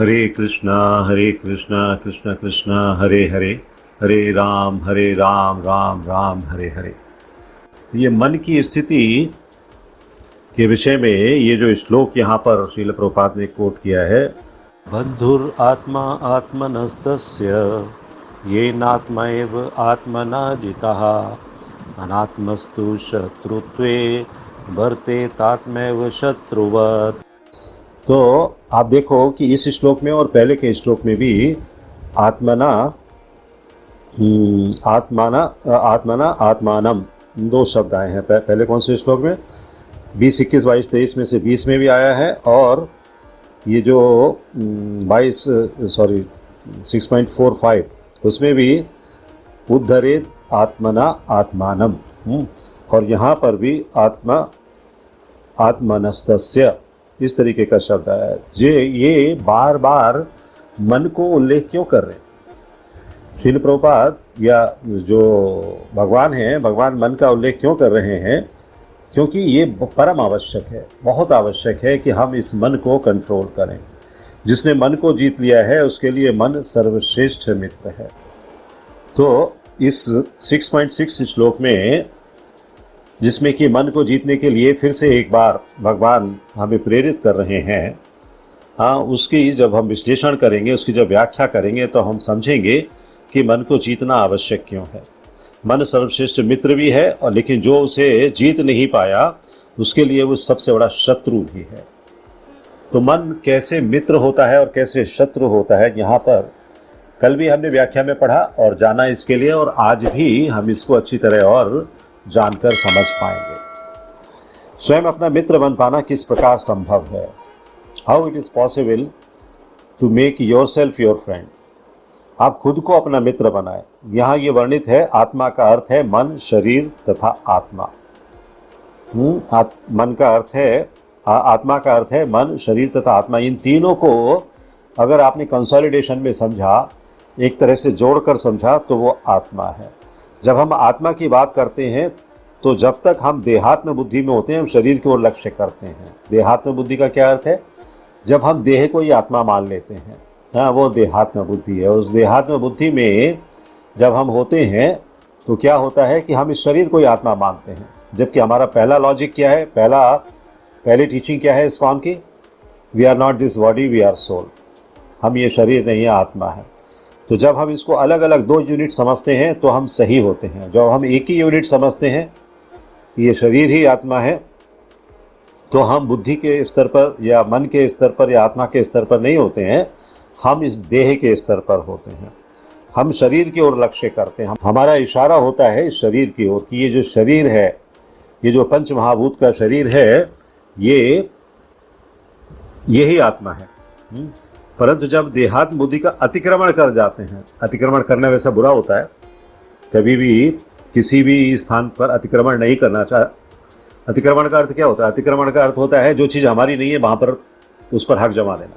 हरे कृष्णा कृष्ण कृष्ण हरे हरे, हरे राम राम हरे हरे। ये मन की स्थिति के विषय में ये जो श्लोक यहाँ पर श्रील प्रभुपाद ने कोट किया है, बद्धुर आत्मा आत्मनस्तस्य येनात्मा एव आत्मना जितः अनात्मस्तु शत्रुत्वे वर्तेतात्मैव शत्रुवत्। तो आप देखो कि इस श्लोक में और पहले के श्लोक में भी आत्मना आत्मना आत्मानम दो शब्द आए हैं। पहले कौन से श्लोक में 20, 21, 22, 23 में से 20 में भी आया है, और ये जो 6.45 उसमें भी उद्धरेत आत्मना आत्मानम, और यहाँ पर भी आत्मनस्तस्य इस तरीके का शब्द आया है। ये बार बार मन को उल्लेख क्यों कर रहे हैं? श्रील प्रभुपाद या जो भगवान हैं, भगवान मन का उल्लेख क्यों कर रहे हैं? क्योंकि ये परम आवश्यक है, बहुत आवश्यक है कि हम इस मन को कंट्रोल करें। जिसने मन को जीत लिया है उसके लिए मन सर्वश्रेष्ठ मित्र है। तो इस 6.6 श्लोक में, जिसमें कि मन को जीतने के लिए फिर से एक बार भगवान हमें प्रेरित कर रहे हैं, उसकी जब हम विश्लेषण करेंगे, उसकी जब व्याख्या करेंगे, तो हम समझेंगे कि मन को जीतना आवश्यक क्यों है। मन सर्वश्रेष्ठ मित्र भी है, और लेकिन जो उसे जीत नहीं पाया उसके लिए वो सबसे बड़ा शत्रु भी है। तो मन कैसे मित्र होता है और कैसे शत्रु होता है, यहाँ पर कल भी हमने व्याख्या में पढ़ा और जाना इसके लिए, और आज भी हम इसको अच्छी तरह और जानकर समझ पाएंगे। स्वयं अपना मित्र बन पाना किस प्रकार संभव है? How it is possible to make yourself your friend. आप खुद को अपना मित्र बनाए। यहाँ ये वर्णित है, आत्मा का अर्थ है मन, शरीर तथा आत्मा। मन का अर्थ है, आत्मा का अर्थ है मन, शरीर तथा आत्मा। इन तीनों को अगर आपने कंसोलिडेशन में समझा, एक तरह से जोड़कर समझा, तो वो आत्मा है। जब हम आत्मा की बात करते हैं तो जब तक हम देहात्म बुद्धि में होते हैं, हम शरीर की ओर लक्ष्य करते हैं। देहात्म बुद्धि का क्या अर्थ है? जब हम देह को ही आत्मा मान लेते हैं, वो देहात्म बुद्धि है। उस देहात्म बुद्धि में जब हम होते हैं तो क्या होता है कि हम इस शरीर को ही आत्मा मानते हैं, जबकि हमारा पहला लॉजिक क्या है, पहली टीचिंग क्या है इस्कॉन की? We are not this body, we are soul. हम ये शरीर नहीं है, आत्मा है। तो जब हम इसको अलग अलग दो यूनिट समझते हैं तो हम सही होते हैं। जब हम एक ही यूनिट समझते हैं, ये शरीर ही आत्मा है, तो हम बुद्धि के स्तर पर या मन के स्तर पर या आत्मा के स्तर पर नहीं होते हैं, हम इस देह के स्तर पर होते हैं। हम शरीर की ओर लक्ष्य करते हैं। हमारा इशारा होता है इस शरीर की ओर कि ये जो शरीर है, ये जो पंच महाभूत का शरीर है, यही आत्मा है। परंतु जब देहात्म बुद्धि का अतिक्रमण कर जाते हैं, अतिक्रमण करना वैसा बुरा होता है, कभी भी किसी भी स्थान पर अतिक्रमण नहीं करना चाहिए। अतिक्रमण का अर्थ क्या होता है? अतिक्रमण का अर्थ होता है जो चीज़ हमारी नहीं है वहाँ पर उस पर हक जमा देना।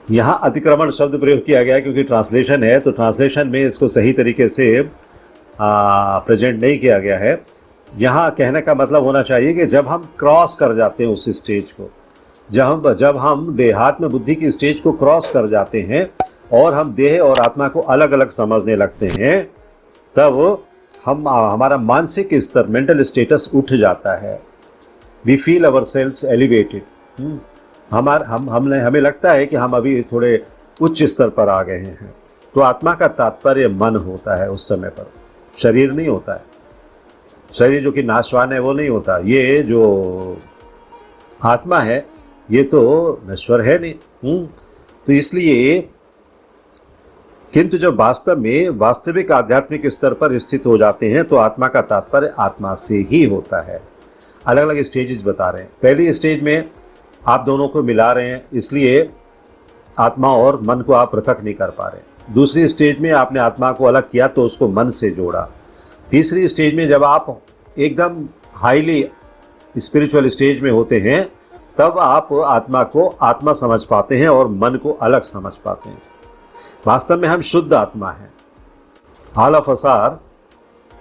यहाँ अतिक्रमण शब्द प्रयोग किया गया है क्योंकि ट्रांसलेशन है, तो ट्रांसलेशन में इसको सही तरीके से प्रेजेंट नहीं किया गया है। यहाँ कहने का मतलब होना चाहिए कि जब हम क्रॉस कर जाते हैं उस स्टेज को, जब हम देहात्म बुद्धि की स्टेज को क्रॉस कर जाते हैं और हम देह और आत्मा को अलग अलग समझने लगते हैं, तब हमारा मानसिक स्तर, मेंटल स्टेटस उठ जाता है। We feel ourself elevated. हमें लगता है कि हम अभी थोड़े उच्च स्तर पर आ गए हैं। तो आत्मा का तात्पर्य मन होता है उस समय पर, शरीर नहीं होता है। शरीर जो कि नाशवान है वो नहीं होता। ये जो आत्मा है ये तो नश्वर है नहीं। तो इसलिए, किंतु जब वास्तव में वास्तविक आध्यात्मिक स्तर पर स्थित हो जाते हैं तो आत्मा का तात्पर्य आत्मा से ही होता है। अलग अलग स्टेजेस बता रहे हैं। पहली स्टेज में आप दोनों को मिला रहे हैं, इसलिए आत्मा और मन को आप पृथक नहीं कर पा रहे। दूसरी स्टेज में आपने आत्मा को अलग किया तो उसको मन से जोड़ा। तीसरी स्टेज में जब आप एकदम हाईली स्पिरिचुअल स्टेज में होते हैं, तब आप आत्मा को आत्मा समझ पाते हैं और मन को अलग समझ पाते हैं। वास्तव में हम शुद्ध आत्मा हैं। All of us are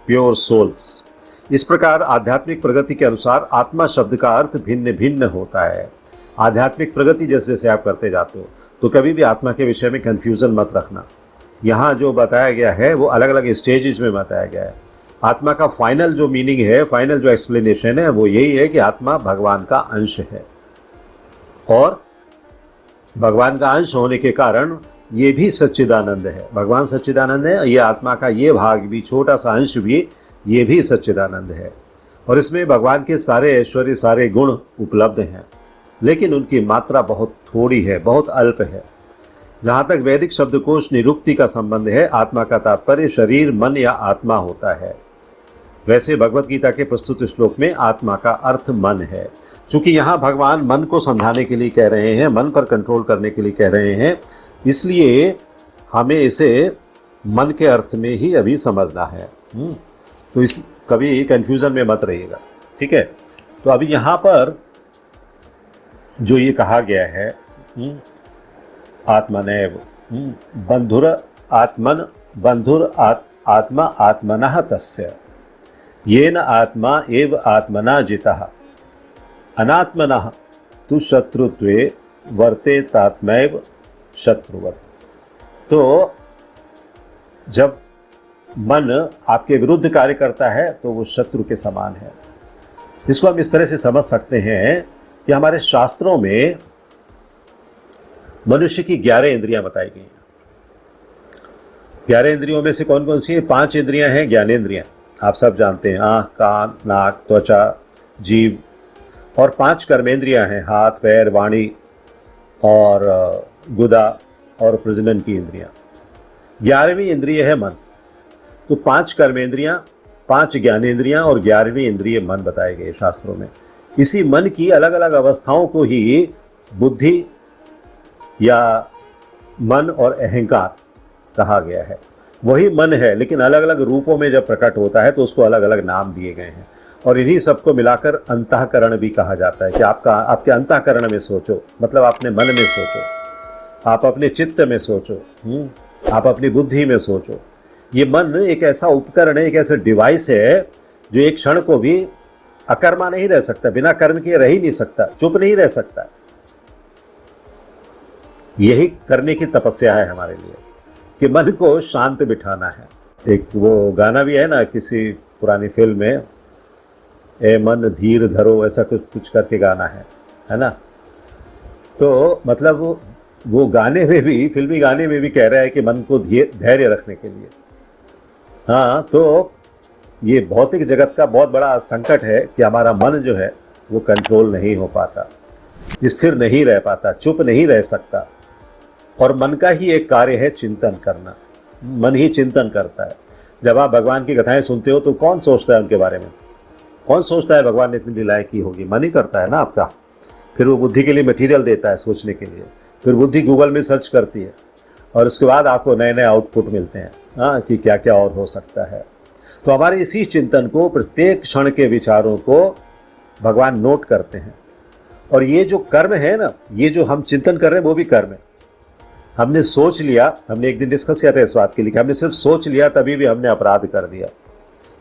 pure souls. इस प्रकार आध्यात्मिक प्रगति के अनुसार आत्मा शब्द का अर्थ भिन्न भिन्न होता है। आध्यात्मिक प्रगति जैसे जैसे आप करते जाते हो तो कभी भी आत्मा के विषय में कंफ्यूजन मत रखना। यहाँ जो बताया गया है वो अलग अलग स्टेजेस में बताया गया है। आत्मा का फाइनल जो मीनिंग है, फाइनल जो एक्सप्लेनेशन है वो यही है कि आत्मा भगवान का अंश है, और भगवान का अंश होने के कारण ये भी सच्चिदानंद है। भगवान सच्चिदानंद है, ये आत्मा का ये भाग भी, छोटा सा अंश भी, ये भी सच्चिदानंद है। और इसमें भगवान के सारे ऐश्वर्य, सारे गुण उपलब्ध हैं, लेकिन उनकी मात्रा बहुत थोड़ी है, बहुत अल्प है। जहाँ तक वैदिक शब्दकोश निरुक्ति का संबंध है, आत्मा का तात्पर्य शरीर, मन या आत्मा होता है। वैसे भगवत गीता के प्रस्तुत श्लोक में आत्मा का अर्थ मन है। चूंकि यहाँ भगवान मन को समझाने के लिए कह रहे हैं, मन पर कंट्रोल करने के लिए कह रहे हैं, इसलिए हमें इसे मन के अर्थ में ही अभी समझना है। तो इस कभी कंफ्यूजन में मत रहिएगा, ठीक है। तो अभी यहाँ पर जो ये कहा गया है, आत्मनैव बंधुर आत्मन बंधुर आत्मा आत्मनः तस्य येन आत्मा एव आत्मना जितः अनात्मनः तु शत्रुत्वे वर्तेतात्मैव शत्रुवत्। तो जब मन आपके विरुद्ध कार्य करता है तो वो शत्रु के समान है। इसको हम इस तरह से समझ सकते हैं कि हमारे शास्त्रों में मनुष्य की 11 इंद्रियां बताई गई हैं। 11 इंद्रियों में से कौन कौन सी है? 5 इंद्रियां हैं ज्ञानेंद्रियां, आप सब जानते हैं, आँख, कान, नाक, त्वचा, जीव, और 5 कर्मेंद्रियां हैं, हाथ, पैर, वाणी और गुदा और प्रजनन की इंद्रियां। 11वीं इंद्रिय है मन। तो 5 कर्मेंद्रियां, 5 ज्ञानेंद्रियां और 11वीं इंद्रिय मन बताए गए शास्त्रों में। इसी मन की अलग अलग अवस्थाओं को ही बुद्धि या मन और अहंकार कहा गया है। वही मन है, लेकिन अलग अलग रूपों में जब प्रकट होता है तो उसको अलग अलग नाम दिए गए हैं। और इन्हीं सबको मिलाकर अंतःकरण भी कहा जाता है कि आपके अंतःकरण में सोचो, मतलब अपने मन में सोचो, आप अपने चित्त में सोचो, आप अपनी बुद्धि में सोचो। ये मन एक ऐसा उपकरण है, एक ऐसा डिवाइस है जो एक क्षण को भी अकर्मा नहीं रह सकता, बिना कर्म किए रह ही नहीं सकता, चुप नहीं रह सकता। यही करने की तपस्या है हमारे लिए कि मन को शांत बिठाना है। एक वो गाना भी है ना, किसी पुरानी फिल्म में, ए मन धीर धरो, ऐसा कुछ करके गाना है ना। तो मतलब वो गाने में भी, फिल्मी गाने में भी कह रहा है कि मन को धैर्य रखने के लिए। हाँ, तो ये भौतिक जगत का बहुत बड़ा संकट है कि हमारा मन जो है वो कंट्रोल नहीं हो पाता, स्थिर नहीं रह पाता, चुप नहीं रह सकता। और मन का ही एक कार्य है चिंतन करना, मन ही चिंतन करता है। जब आप भगवान की कथाएं सुनते हो तो कौन सोचता है उनके बारे में? कौन सोचता है भगवान ने इतनी लीलाएं की होगी? मन ही करता है ना आपका। फिर वो बुद्धि के लिए मटेरियल देता है सोचने के लिए, फिर बुद्धि गूगल में सर्च करती है और उसके बाद आपको नए नए आउटपुट मिलते हैं, हाँ, कि क्या क्या और हो सकता है। तो हमारे इसी चिंतन को, प्रत्येक क्षण के विचारों को भगवान नोट करते हैं। और ये जो कर्म है ना, ये जो हम चिंतन कर रहे हैं वो भी कर्म है। हमने सोच लिया, हमने एक दिन डिस्कस किया था इस बात के लिए कि हमने सिर्फ सोच लिया तभी भी हमने अपराध कर दिया।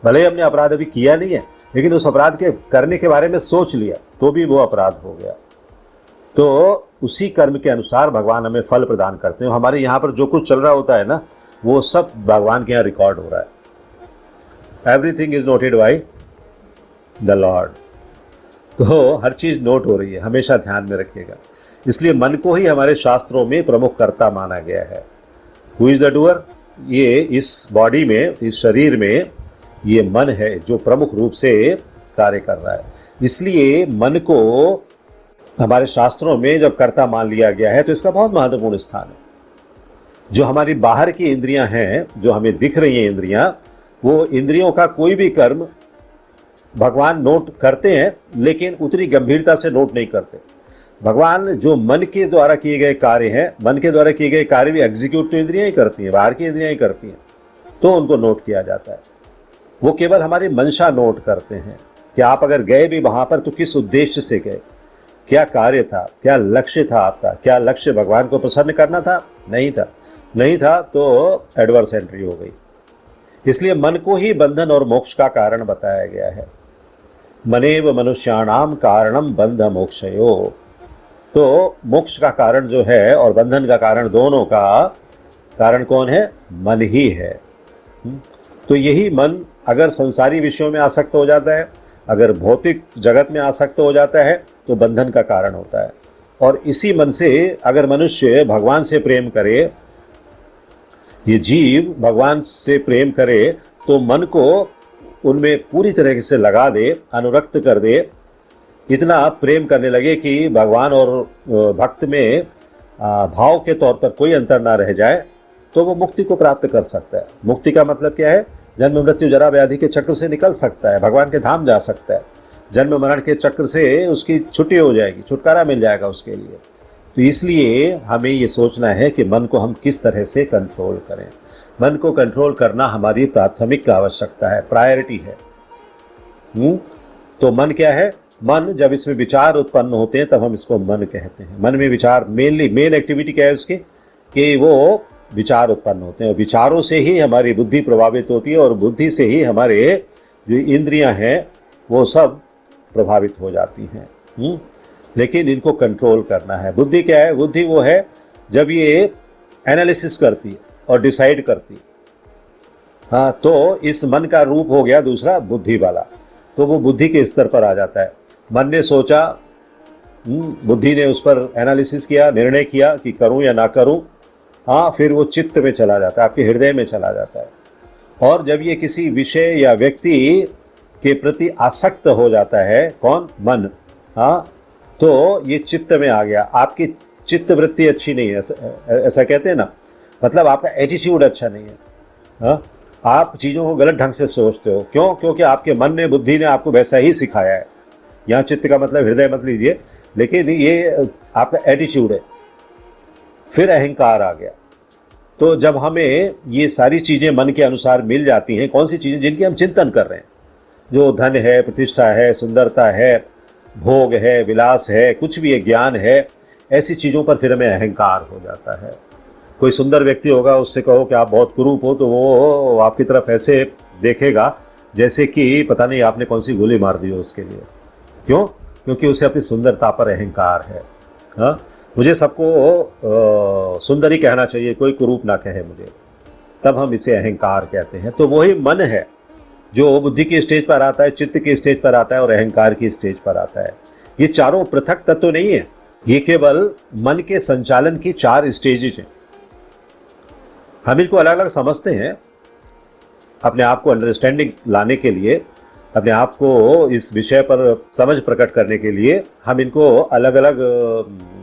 भले ही हमने अपराध अभी किया नहीं है, लेकिन उस अपराध के करने के बारे में सोच लिया तो भी वो अपराध हो गया। तो उसी कर्म के अनुसार भगवान हमें फल प्रदान करते हैं। हमारे यहाँ पर जो कुछ चल रहा होता है ना, वो सब भगवान के यहाँ रिकॉर्ड हो रहा है। Everything is noted by the Lord. तो हर चीज़ नोट हो रही है, हमेशा ध्यान में रखिएगा। इसलिए मन को ही हमारे शास्त्रों में प्रमुख कर्ता माना गया है। Who is the doer? ये इस बॉडी में, इस शरीर में ये मन है जो प्रमुख रूप से कार्य कर रहा है। इसलिए मन को हमारे शास्त्रों में जब कर्ता मान लिया गया है तो इसका बहुत महत्वपूर्ण स्थान है। जो हमारी बाहर की इंद्रियां हैं, जो हमें दिख रही हैं इंद्रियां, वो इंद्रियों का कोई भी कर्म भगवान नोट करते हैं, लेकिन उतनी गंभीरता से नोट नहीं करते। भगवान जो मन के द्वारा किए गए कार्य हैं, मन के द्वारा किए गए कार्य भी एग्जीक्यूट तो इंद्रियां ही करती हैं, बाहर की इंद्रियां ही करती हैं, तो उनको नोट किया जाता है। वो केवल हमारी मंशा नोट करते हैं कि आप अगर गए भी वहां पर तो किस उद्देश्य से गए, क्या कार्य था, क्या लक्ष्य था आपका, क्या लक्ष्य भगवान को प्रसन्न करना था? नहीं था तो एडवर्स एंट्री हो गई। इसलिए मन को ही बंधन और मोक्ष का कारण बताया गया है। मनेव मनुष्याणाम कारणम बंध मोक्षयो। तो मोक्ष का कारण जो है और बंधन का कारण, दोनों का कारण कौन है? मन ही है। तो यही मन अगर संसारी विषयों में आसक्त हो जाता है, अगर भौतिक जगत में आसक्त हो जाता है, तो बंधन का कारण होता है। और इसी मन से अगर मनुष्य भगवान से प्रेम करे, ये जीव भगवान से प्रेम करे, तो मन को उनमें पूरी तरह से लगा दे, अनुरक्त कर दे, इतना प्रेम करने लगे कि भगवान और भक्त में भाव के तौर पर कोई अंतर ना रह जाए, तो वो मुक्ति को प्राप्त कर सकता है। मुक्ति का मतलब क्या है? जन्म मृत्यु जरा व्याधि के चक्र से निकल सकता है, भगवान के धाम जा सकता है, जन्म मरण के चक्र से उसकी छुट्टी हो जाएगी, छुटकारा मिल जाएगा उसके लिए। तो इसलिए हमें ये सोचना है कि मन को हम किस तरह से कंट्रोल करें। मन को कंट्रोल करना हमारी प्राथमिक आवश्यकता है, प्रायोरिटी है। तो मन क्या है? मन जब इसमें विचार उत्पन्न होते हैं तब हम इसको मन कहते हैं। मन में विचार, मेन एक्टिविटी क्या है उसकी? कि वो विचार उत्पन्न होते हैं, और विचारों से ही हमारी बुद्धि प्रभावित होती है, और बुद्धि से ही हमारे जो इंद्रियां हैं वो सब प्रभावित हो जाती हैं। लेकिन इनको कंट्रोल करना है। बुद्धि क्या है? बुद्धि वो है जब ये एनालिसिस करती है और डिसाइड करती है। हाँ, तो इस मन का रूप हो गया दूसरा, बुद्धि वाला। तो वो बुद्धि के स्तर पर आ जाता है। मन ने सोचा, बुद्धि ने उस पर एनालिसिस किया, निर्णय किया कि करूं या ना करूं। हाँ, फिर वो चित्त में चला जाता है, आपके हृदय में चला जाता है। और जब ये किसी विषय या व्यक्ति के प्रति आसक्त हो जाता है, कौन? मन। हाँ, तो ये चित्त में आ गया। आपकी चित्त वृत्ति अच्छी नहीं है, ऐसा कहते हैं ना, मतलब आपका एटीट्यूड अच्छा नहीं है। हाँ, आप चीज़ों को गलत ढंग से सोचते हो। क्यों? क्योंकि आपके मन ने, बुद्धि ने आपको वैसा ही सिखाया है। यहाँ चित्त का मतलब हृदय मत लीजिए, लेकिन ये आपका एटीट्यूड है। फिर अहंकार आ गया। तो जब हमें ये सारी चीज़ें मन के अनुसार मिल जाती हैं, कौन सी चीज़ें? जिनकी हम चिंतन कर रहे हैं, जो धन है, प्रतिष्ठा है, सुंदरता है, भोग है, विलास है, कुछ भी है, ज्ञान है, ऐसी चीज़ों पर फिर हमें अहंकार हो जाता है। कोई सुंदर व्यक्ति होगा, उससे कहो कि आप बहुत कुरूप हो, तो वो आपकी तरफ ऐसे देखेगा जैसे कि पता नहीं आपने कौन सी गोली मार दी हो उसके लिए। क्यों? क्योंकि उसे अपनी सुंदरता पर अहंकार है। हाँ, मुझे सबको सुंदर ही कहना चाहिए, कोई कुरूप ना कहे मुझे, तब हम इसे अहंकार कहते हैं। तो वही मन है जो बुद्धि की स्टेज पर आता है, चित्त की स्टेज पर आता है और अहंकार की स्टेज पर आता है। ये चारों पृथक तत्व नहीं है, ये केवल मन के संचालन की 4 स्टेजेज हैं। हम इनको अलग अलग समझते हैं अपने आप को अंडरस्टैंडिंग लाने के लिए, अपने आप को इस विषय पर समझ प्रकट करने के लिए हम इनको अलग अलग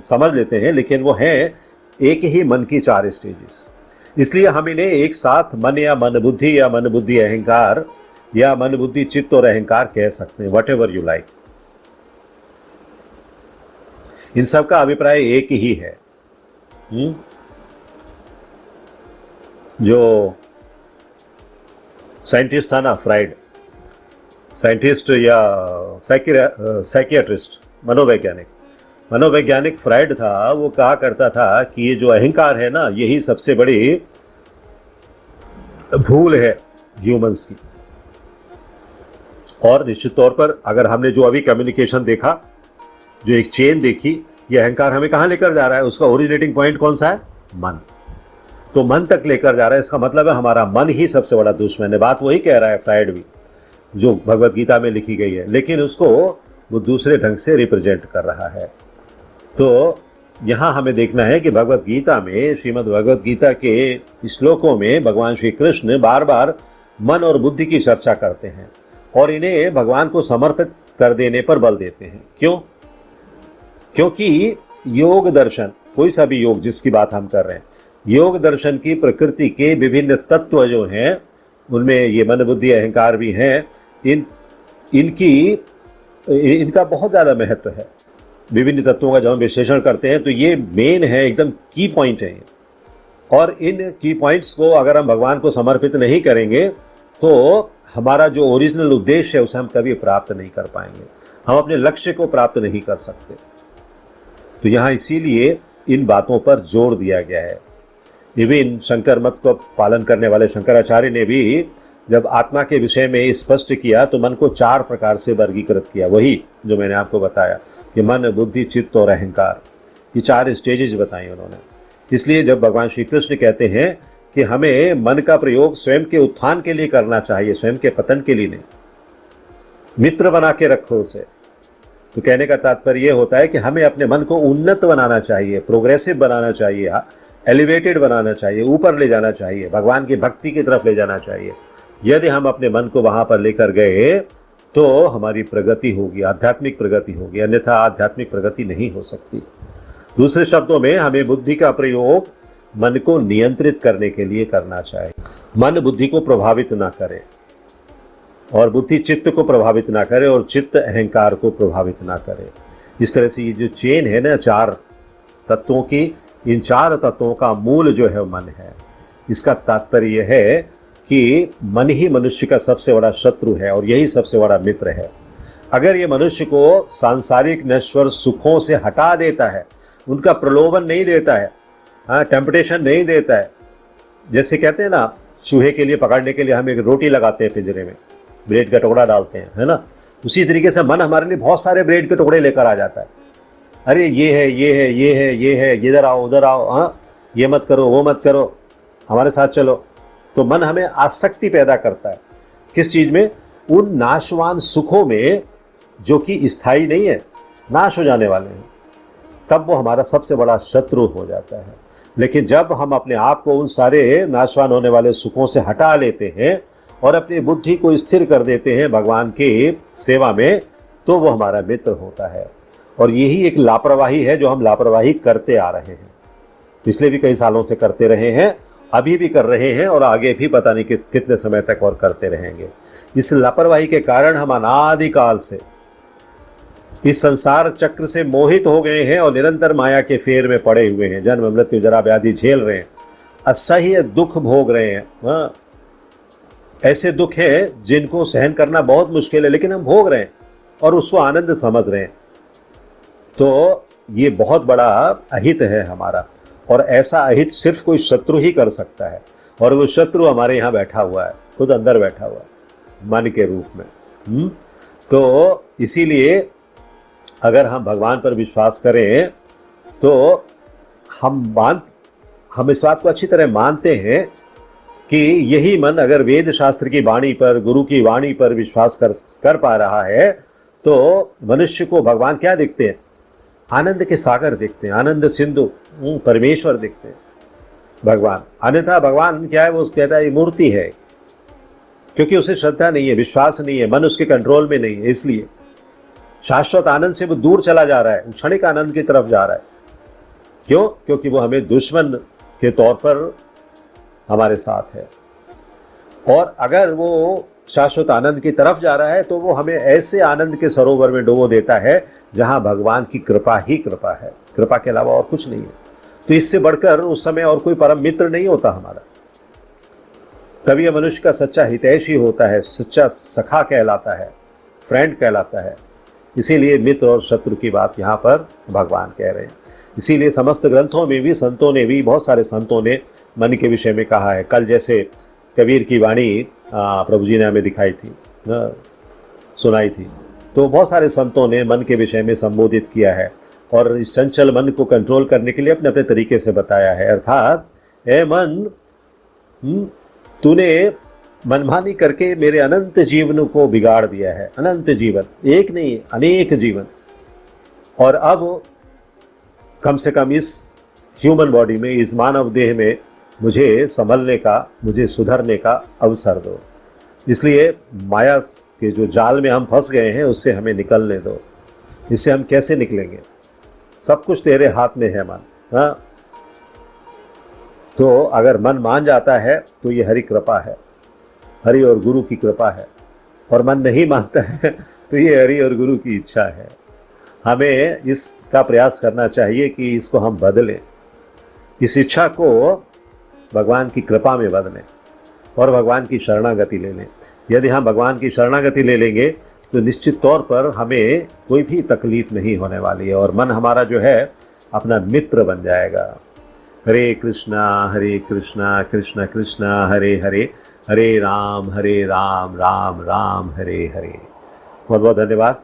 समझ लेते हैं, लेकिन वो हैं एक ही मन की 4 स्टेजेस। इसलिए हम इन्हें एक साथ मन या मन बुद्धि या मन बुद्धि अहंकार या मन बुद्धि चित्त और अहंकार कह सकते हैं, वट एवर यू लाइक। इन सब का अभिप्राय एक ही है। जो साइंटिस्ट था ना, फ्राइड, साइंटिस्ट या साइकियाट्रिस्ट, मनोवैज्ञानिक फ्राइड था, वो कहा करता था कि ये जो अहंकार है ना, यही सबसे बड़ी भूल है ह्यूमंस की। और निश्चित तौर पर अगर हमने जो अभी कम्युनिकेशन देखा, जो एक चेन देखी, ये अहंकार हमें कहाँ लेकर जा रहा है? उसका ओरिजिनेटिंग पॉइंट कौन सा है? मन। तो मन तक लेकर जा रहा है। इसका मतलब है हमारा मन ही सबसे बड़ा दुश्मन है। बात वही कह रहा है फ्राइड भी, जो भगवत गीता में लिखी गई है, लेकिन उसको वो दूसरे ढंग से रिप्रेजेंट कर रहा है। तो यहाँ हमें देखना है कि भगवत गीता में, श्रीमद् भगवत गीता के श्लोकों में भगवान श्री कृष्ण बार बार मन और बुद्धि की चर्चा करते हैं और इन्हें भगवान को समर्पित कर देने पर बल देते हैं। क्यों? क्योंकि योग दर्शन, कोई सा भी योग जिसकी बात हम कर रहे हैं, योग दर्शन की प्रकृति के विभिन्न तत्व जो हैं, उनमें ये मन बुद्धि अहंकार भी हैं। इनका बहुत ज़्यादा महत्व है। विभिन्न तत्वों का जब हम विश्लेषण करते हैं तो ये मेन है, एकदम की पॉइंट है। और इन की पॉइंट्स को अगर हम भगवान को समर्पित नहीं करेंगे तो हमारा जो ओरिजिनल उद्देश्य है उसे हम कभी प्राप्त नहीं कर पाएंगे, हम अपने लक्ष्य को प्राप्त नहीं कर सकते। तो यहाँ इसीलिए इन बातों पर जोर दिया गया है। इवन शंकर मत को पालन करने वाले शंकराचार्य ने भी जब आत्मा के विषय में स्पष्ट किया तो मन को 4 प्रकार से वर्गीकृत किया, वही जो मैंने आपको बताया कि मन बुद्धि चित्त और अहंकार। ये 4 स्टेजेज बताए उन्होंने। इसलिए जब भगवान श्री कृष्ण कहते हैं कि हमें मन का प्रयोग स्वयं के उत्थान के लिए करना चाहिए, स्वयं के पतन के लिए नहीं, मित्र बना के रखो उसे, तो कहने का तात्पर्य यह होता है कि हमें अपने मन को उन्नत बनाना चाहिए, प्रोग्रेसिव बनाना चाहिए, एलिवेटेड बनाना चाहिए, ऊपर ले जाना चाहिए, भगवान की भक्ति की तरफ ले जाना चाहिए। यदि हम अपने मन को वहां पर लेकर गए तो हमारी प्रगति होगी, आध्यात्मिक प्रगति होगी, अन्यथा आध्यात्मिक प्रगति नहीं हो सकती। दूसरे शब्दों में हमें बुद्धि का प्रयोग मन को नियंत्रित करने के लिए करना चाहिए। मन बुद्धि को प्रभावित ना करे और बुद्धि चित्त को प्रभावित ना करे और चित्त अहंकार को प्रभावित ना करे। इस तरह से ये जो चेन है ना 4 तत्वों की, इन 4 तत्वों का मूल जो है मन है। इसका तात्पर्य यह है कि मन ही मनुष्य का सबसे बड़ा शत्रु है और यही सबसे बड़ा मित्र है। अगर ये मनुष्य को सांसारिक नश्वर सुखों से हटा देता है, उनका प्रलोभन नहीं देता है, टेम्पटेशन नहीं देता है, जैसे कहते हैं ना चूहे के लिए पकड़ने के लिए हम एक रोटी लगाते हैं पिंजरे में, ब्रेड का टुकड़ा डालते हैं, है ना, उसी तरीके से मन हमारे लिए बहुत सारे ब्रेड के टुकड़े लेकर आ जाता है। अरे ये है, ये है, ये है, ये है, इधर आओ, उधर आओ, हाँ ये मत करो, वो मत करो, हमारे साथ चलो। तो मन हमें आसक्ति पैदा करता है किस चीज में? उन नाशवान सुखों में जो कि स्थायी नहीं है, नाश हो जाने वाले हैं, तब वो हमारा सबसे बड़ा शत्रु हो जाता है। लेकिन जब हम अपने आप को उन सारे नाशवान होने वाले सुखों से हटा लेते हैं और अपनी बुद्धि को स्थिर कर देते हैं भगवान की सेवा में, तो वो हमारा मित्र होता है। और यही एक लापरवाही है जो हम लापरवाही करते आ रहे हैं, पिछले भी कई सालों से करते रहे हैं, अभी भी कर रहे हैं और आगे भी पता नहीं कितने समय तक और करते रहेंगे। इस लापरवाही के कारण हम अनादिकाल से इस संसार चक्र से मोहित हो गए हैं और निरंतर माया के फेर में पड़े हुए हैं, जन्म मृत्यु जरा व्याधि झेल रहे हैं, असह्य दुख भोग रहे हैं। हाँ, ऐसे दुख हैं जिनको सहन करना बहुत मुश्किल है, लेकिन हम भोग रहे हैं और उसको आनंद समझ रहे हैं। तो ये बहुत बड़ा अहित है हमारा, और ऐसा अहित सिर्फ कोई शत्रु ही कर सकता है, और वो शत्रु हमारे यहाँ बैठा हुआ है, खुद अंदर बैठा हुआ है मन के रूप में। तो इसीलिए अगर हम भगवान पर विश्वास करें तो हम इस बात को अच्छी तरह मानते हैं कि यही मन अगर वेद शास्त्र की वाणी पर, गुरु की वाणी पर विश्वास कर पा रहा है, तो मनुष्य को भगवान क्या दिखते हैं? आनंद के सागर दिखते हैं, आनंद सिंधु, परमेश्वर दिखते हैं भगवान। अन्यथा भगवान क्या है? वो कहता है मूर्ति है, क्योंकि उसे श्रद्धा नहीं है, विश्वास नहीं है, मन उसके कंट्रोल में नहीं है। इसलिए शाश्वत आनंद से वो दूर चला जा रहा है, क्षणिक आनंद की तरफ जा रहा है। क्यों? क्योंकि वो हमें दुश्मन के तौर पर हमारे साथ है। और अगर वो शाश्वत आनंद की तरफ जा रहा है तो वो हमें ऐसे आनंद के सरोवर में डुबो देता है जहां भगवान की कृपा ही कृपा है, कृपा के अलावा और कुछ नहीं है। तो इससे बढ़कर उस समय और कोई परम मित्र नहीं होता हमारा। तभी यह मनुष्य का सच्चा हितैषी होता है, सच्चा सखा कहलाता है, फ्रेंड कहलाता है। इसीलिए मित्र और शत्रु की बात यहाँ पर भगवान कह रहे हैं। इसीलिए समस्त ग्रंथों में भी, संतों ने भी, बहुत सारे संतों ने मन के विषय में कहा है। कल जैसे कबीर की वाणी प्रभु जी ने हमें दिखाई थी, सुनाई थी, तो बहुत सारे संतों ने मन के विषय में संबोधित किया है और इस चंचल मन को कंट्रोल करने के लिए अपने अपने तरीके से बताया है। अर्थात ए मन, तूने मनमानी करके मेरे अनंत जीवन को बिगाड़ दिया है, अनंत जीवन, एक नहीं अनेक जीवन, और अब कम से कम इस ह्यूमन बॉडी में, इस मानव देह में मुझे संभलने का, मुझे सुधरने का अवसर दो। इसलिए माया के जो जाल में हम फंस गए हैं उससे हमें निकलने दो। इससे हम कैसे निकलेंगे? सब कुछ तेरे हाथ में है मन। हाँ, तो अगर मन मान जाता है तो ये हरि कृपा है, हरि और गुरु की कृपा है। और मन नहीं मानता है तो ये हरि और गुरु की इच्छा है। हमें इसका प्रयास करना चाहिए कि इसको हम बदलें, इस इच्छा को भगवान की कृपा में बदलें और भगवान की शरणागति ले लें। यदि हम भगवान की शरणागति ले लेंगे तो निश्चित तौर पर हमें कोई भी तकलीफ नहीं होने वाली है और मन हमारा जो है अपना मित्र बन जाएगा। हरे कृष्णा कृष्ण कृष्ण हरे हरे, हरे राम राम राम हरे हरे। बहुत बहुत धन्यवाद।